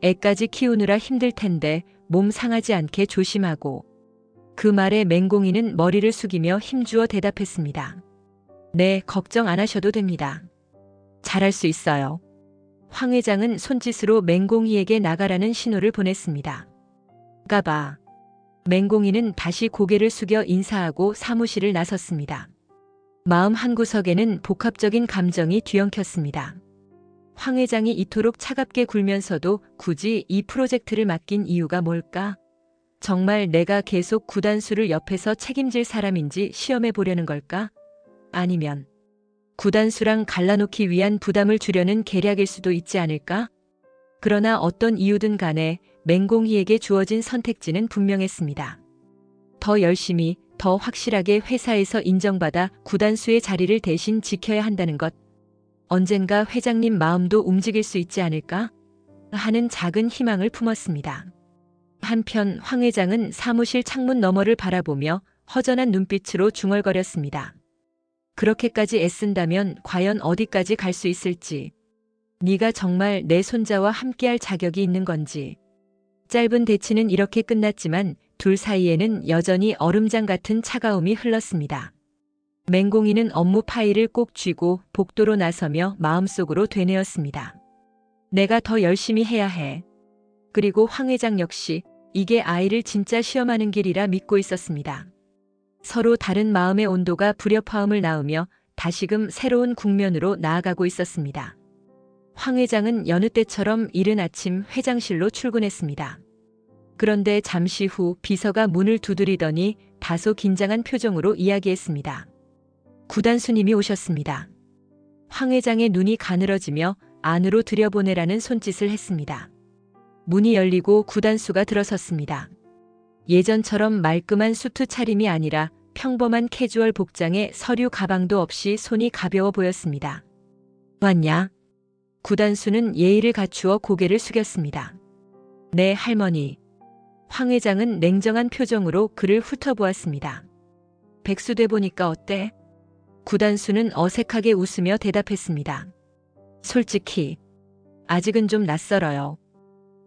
애까지 키우느라 힘들 텐데 몸 상하지 않게 조심하고. 그 말에 맹공이는 머리를 숙이며 힘주어 대답했습니다. 네, 걱정 안 하셔도 됩니다. 잘할 수 있어요. 황 회장은 손짓으로 맹공이에게 나가라는 신호를 보냈습니다. 가봐. 맹공이는 다시 고개를 숙여 인사하고 사무실을 나섰습니다. 마음 한구석에는 복합적인 감정이 뒤엉켰습니다. 황 회장이 이토록 차갑게 굴면서도 굳이 이 프로젝트를 맡긴 이유가 뭘까? 정말 내가 계속 구단수를 옆에서 책임질 사람인지 시험해 보려는 걸까? 아니면 구단수랑 갈라놓기 위한 부담을 주려는 계략일 수도 있지 않을까? 그러나 어떤 이유든 간에 맹공희에게 주어진 선택지는 분명했습니다. 더 열심히, 더 확실하게 회사에서 인정받아 구단수의 자리를 대신 지켜야 한다는 것. 언젠가 회장님 마음도 움직일 수 있지 않을까? 하는 작은 희망을 품었습니다. 한편 황 회장은 사무실 창문 너머를 바라보며 허전한 눈빛으로 중얼거렸습니다. 그렇게까지 애쓴다면 과연 어디까지 갈 수 있을지. 네가 정말 내 손자와 함께할 자격이 있는 건지. 짧은 대치는 이렇게 끝났지만 둘 사이에는 여전히 얼음장 같은 차가움이 흘렀습니다. 맹공이는 업무 파일을 꼭 쥐고 복도로 나서며 마음속으로 되뇌었습니다. 내가 더 열심히 해야 해. 그리고 황 회장 역시 이게 아이를 진짜 시험하는 길이라 믿고 있었습니다. 서로 다른 마음의 온도가 불협화음을 낳으며 다시금 새로운 국면으로 나아가고 있었습니다. 황 회장은 여느 때처럼 이른 아침 회장실로 출근했습니다. 그런데 잠시 후 비서가 문을 두드리더니 다소 긴장한 표정으로 이야기했습니다. 구단수님이 오셨습니다. 황 회장의 눈이 가늘어지며 안으로 들여보내라는 손짓을 했습니다. 문이 열리고 구단수가 들어섰습니다. 예전처럼 말끔한 수트 차림이 아니라 평범한 캐주얼 복장에 서류 가방도 없이 손이 가벼워 보였습니다. 왔냐? 구단수는 예의를 갖추어 고개를 숙였습니다. 네, 할머니. 황 회장은 냉정한 표정으로 그를 훑어보았습니다. 백수돼 보니까 어때? 구단수는 어색하게 웃으며 대답했습니다. 솔직히 아직은 좀 낯설어요.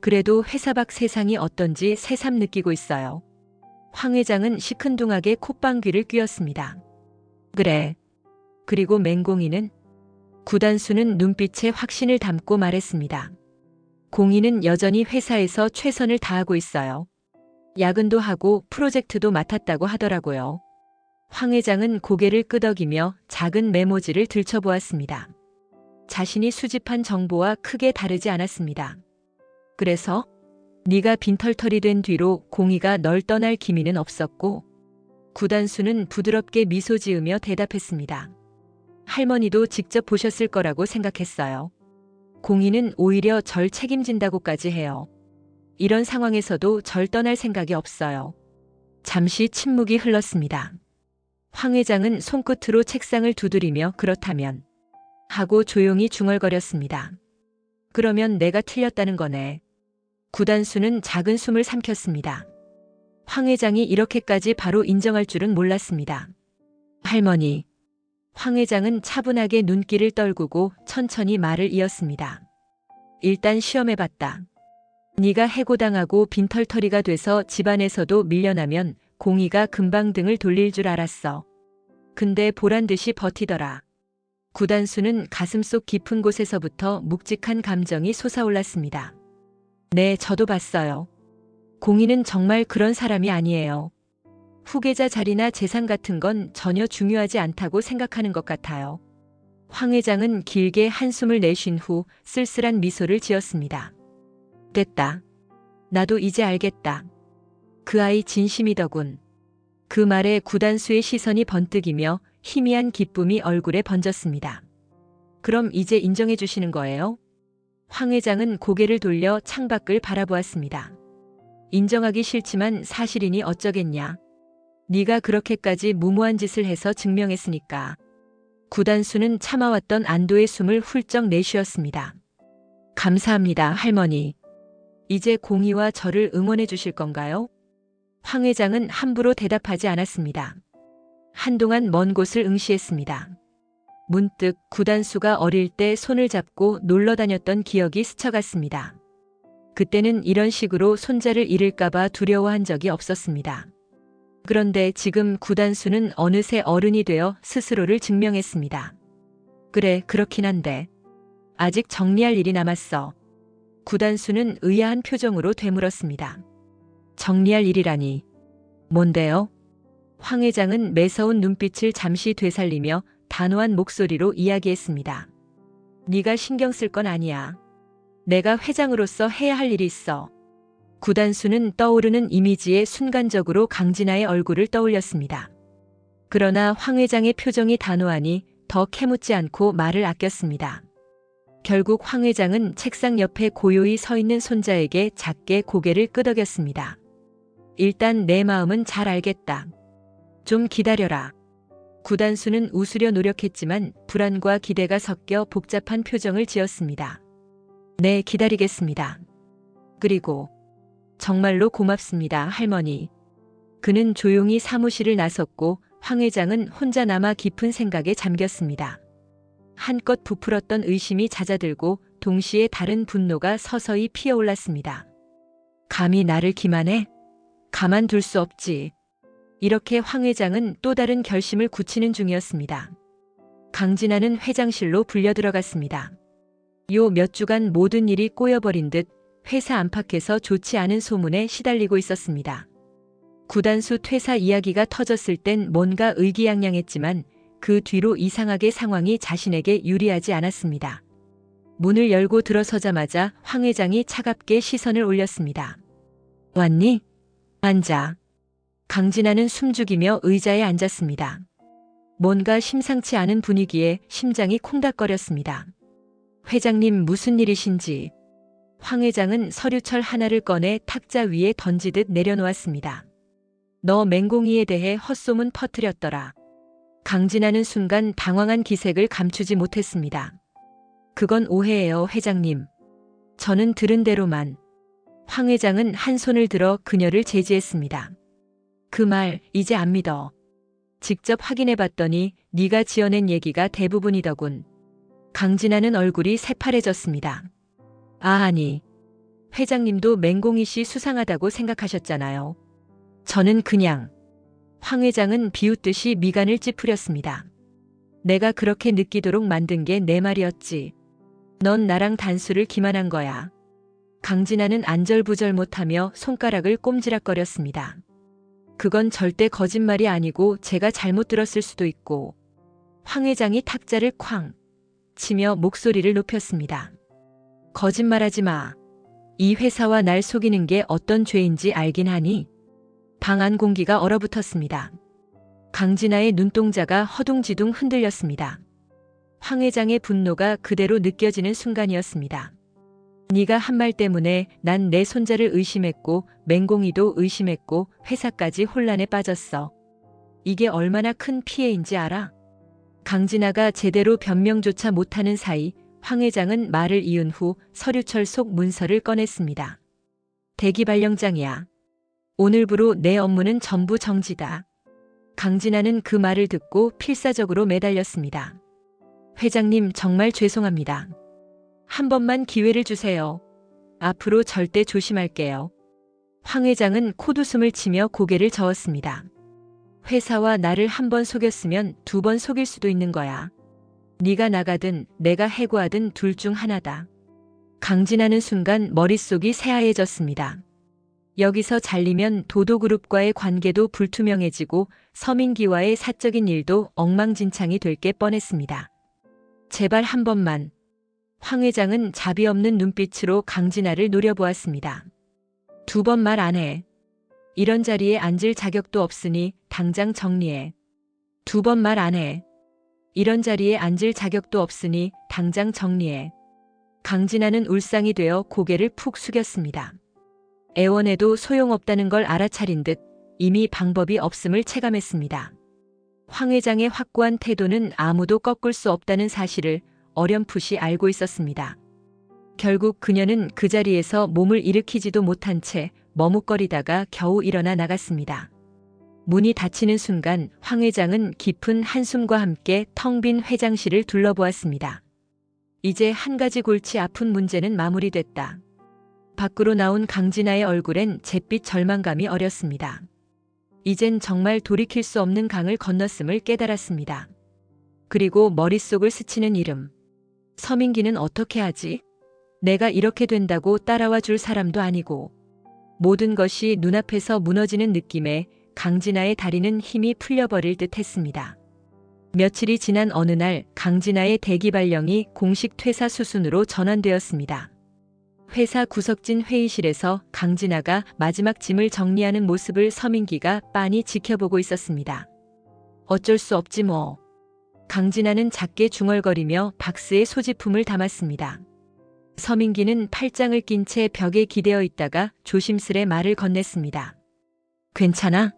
그래도 회사 밖 세상이 어떤지 새삼 느끼고 있어요. 황 회장은 시큰둥하게 콧방귀를 뀌었습니다. 그래. 그리고 맹공이는? 구단수는 눈빛에 확신을 담고 말했습니다. 공이는 여전히 회사에서 최선을 다하고 있어요. 야근도 하고 프로젝트도 맡았다고 하더라고요. 황 회장은 고개를 끄덕이며 작은 메모지를 들춰보았습니다. 자신이 수집한 정보와 크게 다르지 않았습니다. 그래서 네가 빈털털이 된 뒤로 공이가 널 떠날 기미는 없었고. 구단수는 부드럽게 미소 지으며 대답했습니다. 할머니도 직접 보셨을 거라고 생각했어요. 공이는 오히려 절 책임진다고까지 해요. 이런 상황에서도 절 떠날 생각이 없어요. 잠시 침묵이 흘렀습니다. 황 회장은 손끝으로 책상을 두드리며 그렇다면 하고 조용히 중얼거렸습니다. 그러면 내가 틀렸다는 거네. 구단수는 작은 숨을 삼켰습니다. 황 회장이 이렇게까지 바로 인정할 줄은 몰랐습니다. 할머니. 황 회장은 차분하게 눈길을 떨구고 천천히 말을 이었습니다. 일단 시험해봤다. 네가 해고당하고 빈털터리가 돼서 집안에서도 밀려나면 공이가 금방 등을 돌릴 줄 알았어. 근데 보란듯이 버티더라. 구단수는 가슴속 깊은 곳에서부터 묵직한 감정이 솟아올랐습니다. 네, 저도 봤어요. 공이는 정말 그런 사람이 아니에요. 후계자 자리나 재산 같은 건 전혀 중요하지 않다고 생각하는 것 같아요. 황 회장은 길게 한숨을 내쉰 후 쓸쓸한 미소를 지었습니다. 됐다. 나도 이제 알겠다. 그 아이 진심이더군. 그 말에 구단수의 시선이 번뜩이며 희미한 기쁨이 얼굴에 번졌습니다. 그럼 이제 인정해 주시는 거예요? 황 회장은 고개를 돌려 창밖을 바라보았습니다. 인정하기 싫지만 사실이니 어쩌겠냐. 네가 그렇게까지 무모한 짓을 해서 증명했으니까. 구단수는 참아왔던 안도의 숨을 훌쩍 내쉬었습니다. 감사합니다, 할머니. 이제 공희와 저를 응원해 주실 건가요? 황 회장은 함부로 대답하지 않았습니다. 한동안 먼 곳을 응시했습니다. 문득 구단수가 어릴 때 손을 잡고 놀러 다녔던 기억이 스쳐갔습니다. 그때는 이런 식으로 손자를 잃을까봐 두려워한 적이 없었습니다. 그런데 지금 구단수는 어느새 어른이 되어 스스로를 증명했습니다. 그래, 그렇긴 한데 아직 정리할 일이 남았어. 구단수는 의아한 표정으로 되물었습니다. 정리할 일이라니. 뭔데요? 황 회장은 매서운 눈빛을 잠시 되살리며 단호한 목소리로 이야기했습니다. 네가 신경 쓸 건 아니야. 내가 회장으로서 해야 할 일이 있어. 구단수는 떠오르는 이미지에 순간적으로 강진아의 얼굴을 떠올렸습니다. 그러나 황 회장의 표정이 단호하니 더 캐묻지 않고 말을 아꼈습니다. 결국 황 회장은 책상 옆에 고요히 서 있는 손자에게 작게 고개를 끄덕였습니다. 일단 내 마음은 잘 알겠다. 좀 기다려라. 구단수는 웃으려 노력했지만 불안과 기대가 섞여 복잡한 표정을 지었습니다. 네, 기다리겠습니다. 그리고 정말로 고맙습니다, 할머니. 그는 조용히 사무실을 나섰고 황 회장은 혼자 남아 깊은 생각에 잠겼습니다. 한껏 부풀었던 의심이 잦아들고 동시에 다른 분노가 서서히 피어올랐습니다. 감히 나를 기만해? 가만둘 수 없지. 이렇게 황 회장은 또 다른 결심을 굳히는 중이었습니다. 강진아는 회장실로 불려 들어갔습니다. 요 몇 주간 모든 일이 꼬여버린 듯 회사 안팎에서 좋지 않은 소문에 시달리고 있었습니다. 구단수 퇴사 이야기가 터졌을 땐 뭔가 의기양양했지만 그 뒤로 이상하게 상황이 자신에게 유리하지 않았습니다. 문을 열고 들어서자마자 황 회장이 차갑게 시선을 올렸습니다. 왔니? 앉아. 강진아는 숨죽이며 의자에 앉았습니다. 뭔가 심상치 않은 분위기에 심장이 콩닥거렸습니다. 회장님, 무슨 일이신지. 황 회장은 서류철 하나를 꺼내 탁자 위에 던지듯 내려놓았습니다. 너 맹공이에 대해 헛소문 퍼뜨렸더라. 강진아는 순간 당황한 기색을 감추지 못했습니다. 그건 오해예요, 회장님. 저는 들은 대로만. 황 회장은 한 손을 들어 그녀를 제지했습니다. 그 말 이제 안 믿어. 직접 확인해봤더니 네가 지어낸 얘기가 대부분이더군. 강진아는 얼굴이 새파래졌습니다. 아니. 회장님도 맹공이 씨 수상하다고 생각하셨잖아요. 저는 그냥. 황 회장은 비웃듯이 미간을 찌푸렸습니다. 내가 그렇게 느끼도록 만든 게 내 말이었지. 넌 나랑 단수를 기만한 거야. 강진아는 안절부절 못하며 손가락을 꼼지락거렸습니다. 그건 절대 거짓말이 아니고 제가 잘못 들었을 수도 있고. 황 회장이 탁자를 쾅 치며 목소리를 높였습니다. 거짓말하지 마. 이 회사와 날 속이는 게 어떤 죄인지 알긴 하니? 방 안 공기가 얼어붙었습니다. 강진아의 눈동자가 허둥지둥 흔들렸습니다. 황 회장의 분노가 그대로 느껴지는 순간이었습니다. 네가 한 말 때문에 난 내 손자를 의심했고 맹공이도 의심했고 회사까지 혼란에 빠졌어. 이게 얼마나 큰 피해인지 알아? 강진아가 제대로 변명조차 못하는 사이 황 회장은 말을 이은 후 서류철 속 문서를 꺼냈습니다. 대기 발령장이야. 오늘부로 내 업무는 전부 정지다. 강진아는 그 말을 듣고 필사적으로 매달렸습니다. 회장님, 정말 죄송합니다. 한 번만 기회를 주세요. 앞으로 절대 조심할게요. 황 회장은 콧웃음을 치며 고개를 저었습니다. 회사와 나를 한 번 속였으면 두 번 속일 수도 있는 거야. 네가 나가든 내가 해고하든 둘 중 하나다. 강진아는 순간 머릿속이 새하얘졌습니다. 여기서 잘리면 도도그룹과의 관계도 불투명해지고 서민기와의 사적인 일도 엉망진창이 될 게 뻔했습니다. 제발 한 번만. 황 회장은 자비 없는 눈빛으로 강진아를 노려보았습니다. 두 번 말 안 해. 이런 자리에 앉을 자격도 없으니 당장 정리해. 두 번 말 안 해. 이런 자리에 앉을 자격도 없으니 당장 정리해. 강진아는 울상이 되어 고개를 푹 숙였습니다. 애원해도 소용없다는 걸 알아차린 듯 이미 방법이 없음을 체감했습니다. 황 회장의 확고한 태도는 아무도 꺾을 수 없다는 사실을 어렴풋이 알고 있었습니다. 결국 그녀는 그 자리에서 몸을 일으키지도 못한 채 머뭇거리다가 겨우 일어나 나갔습니다. 문이 닫히는 순간 황 회장은 깊은 한숨과 함께 텅 빈 회장실을 둘러보았습니다. 이제 한 가지 골치 아픈 문제는 마무리됐다. 밖으로 나온 강진아의 얼굴엔 잿빛 절망감이 어렸습니다. 이젠 정말 돌이킬 수 없는 강을 건넜음을 깨달았습니다. 그리고 머릿속을 스치는 이름. 서민기는 어떻게 하지? 내가 이렇게 된다고 따라와 줄 사람도 아니고. 모든 것이 눈앞에서 무너지는 느낌에 강진아의 다리는 힘이 풀려버릴 듯 했습니다. 며칠이 지난 어느 날 강진아의 대기 발령이 공식 퇴사 수순으로 전환되었습니다. 회사 구석진 회의실에서 강진아가 마지막 짐을 정리하는 모습을 서민기가 빤히 지켜보고 있었습니다. 어쩔 수 없지 뭐. 강진아는 작게 중얼거리며 박스에 소지품을 담았습니다. 서민기는 팔짱을 낀 채 벽에 기대어 있다가 조심스레 말을 건넸습니다. 괜찮아?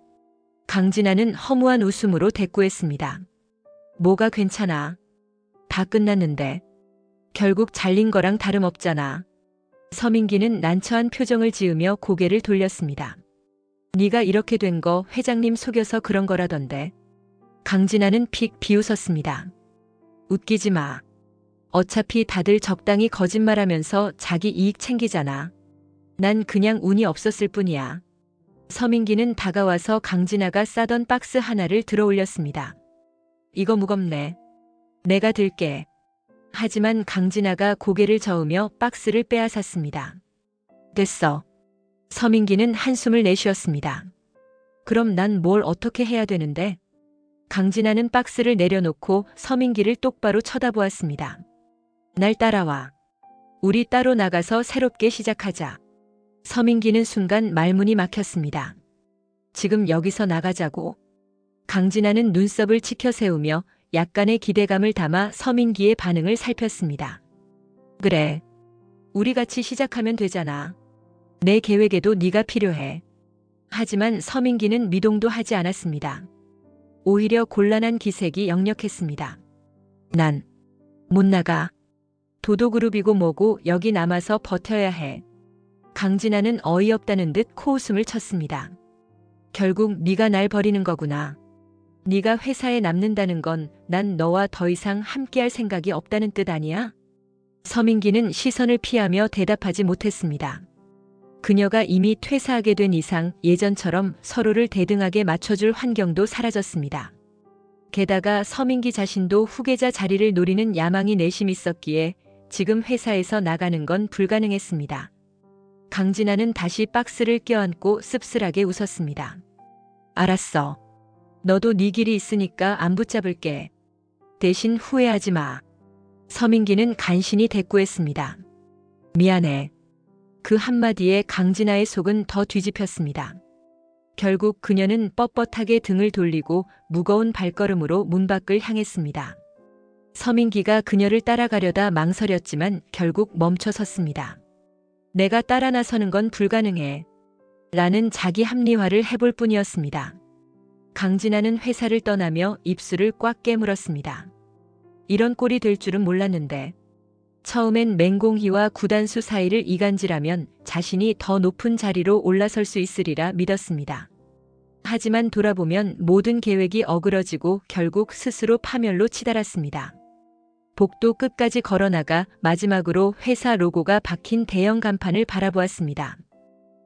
강진아는 허무한 웃음으로 대꾸했습니다. 뭐가 괜찮아? 다 끝났는데. 결국 잘린 거랑 다름없잖아. 서민기는 난처한 표정을 지으며 고개를 돌렸습니다. 네가 이렇게 된 거 회장님 속여서 그런 거라던데. 강진아는 픽 비웃었습니다. 웃기지 마. 어차피 다들 적당히 거짓말하면서 자기 이익 챙기잖아. 난 그냥 운이 없었을 뿐이야. 서민기는 다가와서 강진아가 싸던 박스 하나를 들어 올렸습니다. 이거 무겁네. 내가 들게. 하지만 강진아가 고개를 저으며 박스를 빼앗았습니다. 됐어. 서민기는 한숨을 내쉬었습니다. 그럼 난 뭘 어떻게 해야 되는데? 강진아는 박스를 내려놓고 서민기를 똑바로 쳐다보았습니다. 날 따라와. 우리 따로 나가서 새롭게 시작하자. 서민기는 순간 말문이 막혔습니다. 지금 여기서 나가자고? 강진아는 눈썹을 치켜 세우며 약간의 기대감을 담아 서민기의 반응을 살폈습니다. 그래. 우리 같이 시작하면 되잖아. 내 계획에도 네가 필요해. 하지만 서민기는 미동도 하지 않았습니다. 오히려 곤란한 기색이 역력했습니다. 난 못 나가. 도도그룹이고 뭐고 여기 남아서 버텨야 해. 강진아는 어이없다는 듯 코웃음을 쳤습니다. 결국 네가 날 버리는 거구나. 네가 회사에 남는다는 건 난 너와 더 이상 함께할 생각이 없다는 뜻 아니야? 서민기는 시선을 피하며 대답하지 못했습니다. 그녀가 이미 퇴사하게 된 이상 예전처럼 서로를 대등하게 맞춰줄 환경도 사라졌습니다. 게다가 서민기 자신도 후계자 자리를 노리는 야망이 내심 있었기에 지금 회사에서 나가는 건 불가능했습니다. 강진아는 다시 박스를 껴안고 씁쓸하게 웃었습니다. 알았어. 너도 네 길이 있으니까 안 붙잡을게. 대신 후회하지 마. 서민기는 간신히 대꾸했습니다. 미안해. 그 한마디에 강진아의 속은 더 뒤집혔습니다. 결국 그녀는 뻣뻣하게 등을 돌리고 무거운 발걸음으로 문 밖을 향했습니다. 서민기가 그녀를 따라가려다 망설였지만 결국 멈춰 섰습니다. 내가 따라 나서는 건 불가능해. 라는 자기 합리화를 해볼 뿐이었습니다. 강진아는 회사를 떠나며 입술을 꽉 깨물었습니다. 이런 꼴이 될 줄은 몰랐는데. 처음엔 맹공희와 구단수 사이를 이간질하면 자신이 더 높은 자리로 올라설 수 있으리라 믿었습니다. 하지만 돌아보면 모든 계획이 어그러지고 결국 스스로 파멸로 치달았습니다. 복도 끝까지 걸어나가 마지막으로 회사 로고가 박힌 대형 간판을 바라보았습니다.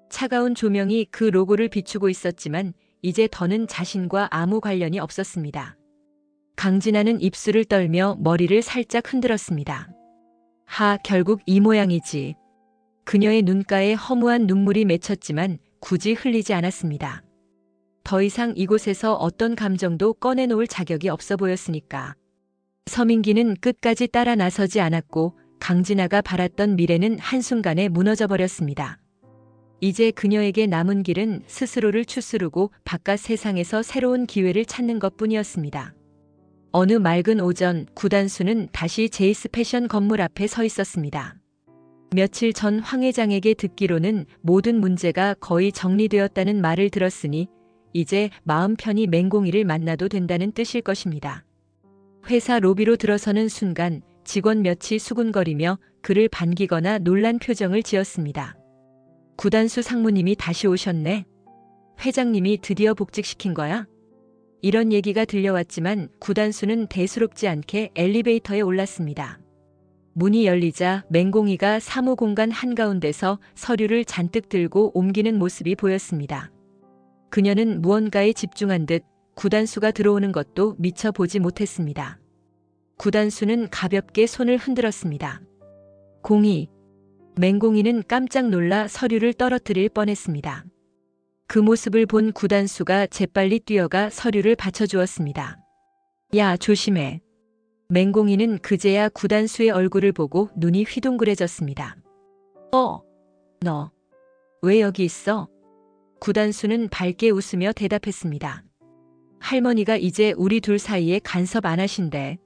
차가운 조명이 그 로고를 비추고 있었지만 이제 더는 자신과 아무 관련이 없었습니다. 강진아는 입술을 떨며 머리를 살짝 흔들었습니다. 결국 이 모양이지. 그녀의 눈가에 허무한 눈물이 맺혔지만 굳이 흘리지 않았습니다. 더 이상 이곳에서 어떤 감정도 꺼내놓을 자격이 없어 보였으니까. 서민기는 끝까지 따라 나서지 않았고 강진아가 바랐던 미래는 한순간에 무너져 버렸습니다. 이제 그녀에게 남은 길은 스스로를 추스르고 바깥 세상에서 새로운 기회를 찾는 것뿐이었습니다. 어느 맑은 오전, 구단수는 다시 제이스 패션 건물 앞에 서 있었습니다. 며칠 전 황 회장에게 듣기로는 모든 문제가 거의 정리되었다는 말을 들었으니 이제 마음 편히 맹공이를 만나도 된다는 뜻일 것입니다. 회사 로비로 들어서는 순간 직원 몇이 수군거리며 그를 반기거나 놀란 표정을 지었습니다. 구단수 상무님이 다시 오셨네. 회장님이 드디어 복직시킨 거야? 이런 얘기가 들려왔지만 구단수는 대수롭지 않게 엘리베이터에 올랐습니다. 문이 열리자 맹공이가 사무공간 한가운데서 서류를 잔뜩 들고 옮기는 모습이 보였습니다. 그녀는 무언가에 집중한 듯 구단수가 들어오는 것도 미처 보지 못했습니다. 구단수는 가볍게 손을 흔들었습니다. 공이. 맹공이는 깜짝 놀라 서류를 떨어뜨릴 뻔했습니다. 그 모습을 본 구단수가 재빨리 뛰어가 서류를 받쳐주었습니다. 야, 조심해. 맹공이는 그제야 구단수의 얼굴을 보고 눈이 휘둥그레졌습니다. 너, 왜 여기 있어? 구단수는 밝게 웃으며 대답했습니다. 할머니가 이제 우리 둘 사이에 간섭 안 하신대.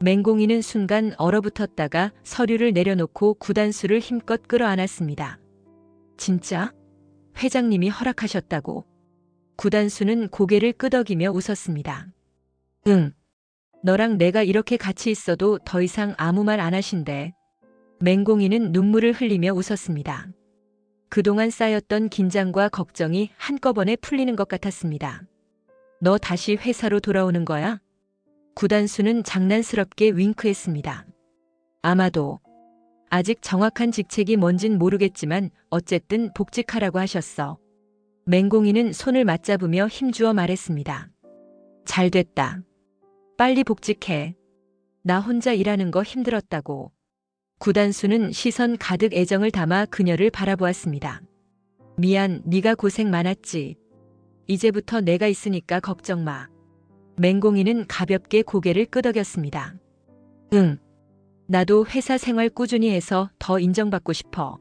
맹공이는 순간 얼어붙었다가 서류를 내려놓고 구단수를 힘껏 끌어안았습니다. 진짜? 회장님이 허락하셨다고. 구단수는 고개를 끄덕이며 웃었습니다. 응. 너랑 내가 이렇게 같이 있어도 더 이상 아무 말 안 하신대. 맹공이는 눈물을 흘리며 웃었습니다. 그동안 쌓였던 긴장과 걱정이 한꺼번에 풀리는 것 같았습니다. 너 다시 회사로 돌아오는 거야? 구단수는 장난스럽게 윙크했습니다. 아마도. 아직 정확한 직책이 뭔진 모르겠지만 어쨌든 복직하라고 하셨어. 맹공이는 손을 맞잡으며 힘주어 말했습니다. 잘 됐다. 빨리 복직해. 나 혼자 일하는 거 힘들었다고. 구단수는 시선 가득 애정을 담아 그녀를 바라보았습니다. 미안, 네가 고생 많았지. 이제부터 내가 있으니까 걱정 마. 맹공이는 가볍게 고개를 끄덕였습니다. 응. 나도 회사 생활 꾸준히 해서 더 인정받고 싶어.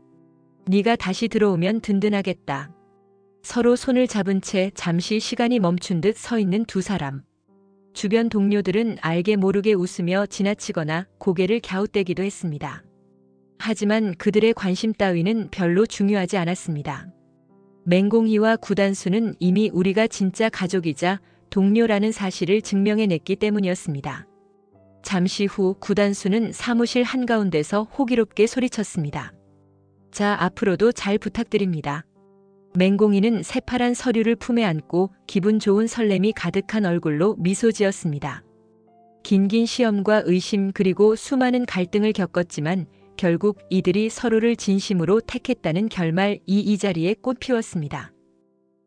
네가 다시 들어오면 든든하겠다. 서로 손을 잡은 채 잠시 시간이 멈춘 듯 서 있는 두 사람. 주변 동료들은 알게 모르게 웃으며 지나치거나 고개를 갸웃대기도 했습니다. 하지만 그들의 관심 따위는 별로 중요하지 않았습니다. 맹공이와 구단수는 이미 우리가 진짜 가족이자 동료라는 사실을 증명해냈기 때문이었습니다. 잠시 후 구단수는 사무실 한가운데서 호기롭게 소리쳤습니다. 자, 앞으로도 잘 부탁드립니다. 맹공이는 새파란 서류를 품에 안고 기분 좋은 설렘이 가득한 얼굴로 미소 지었습니다. 긴긴 시험과 의심 그리고 수많은 갈등을 겪었지만 결국 이들이 서로를 진심으로 택했다는 결말 이 자리에 꽃 피웠습니다.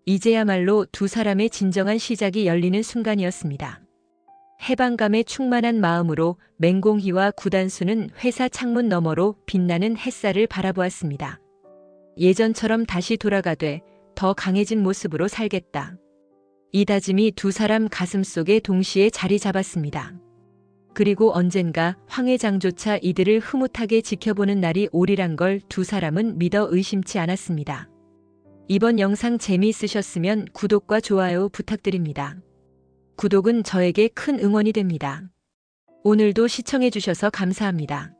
이제야말로 두 사람의 진정한 시작이 열리는 순간이었습니다. 해방감에 충만한 마음으로 맹공희와 구단수는 회사 창문 너머로 빛나는 햇살을 바라보았습니다. 예전처럼 다시 돌아가되 더 강해진 모습으로 살겠다. 이 다짐이 두 사람 가슴속에 동시에 자리 잡았습니다. 그리고 언젠가 황 회장조차 이들을 흐뭇하게 지켜보는 날이 오리란 걸 두 사람은 믿어 의심치 않았습니다. 이번 영상 재미있으셨으면 구독과 좋아요 부탁드립니다. 구독은 저에게 큰 응원이 됩니다. 오늘도 시청해주셔서 감사합니다.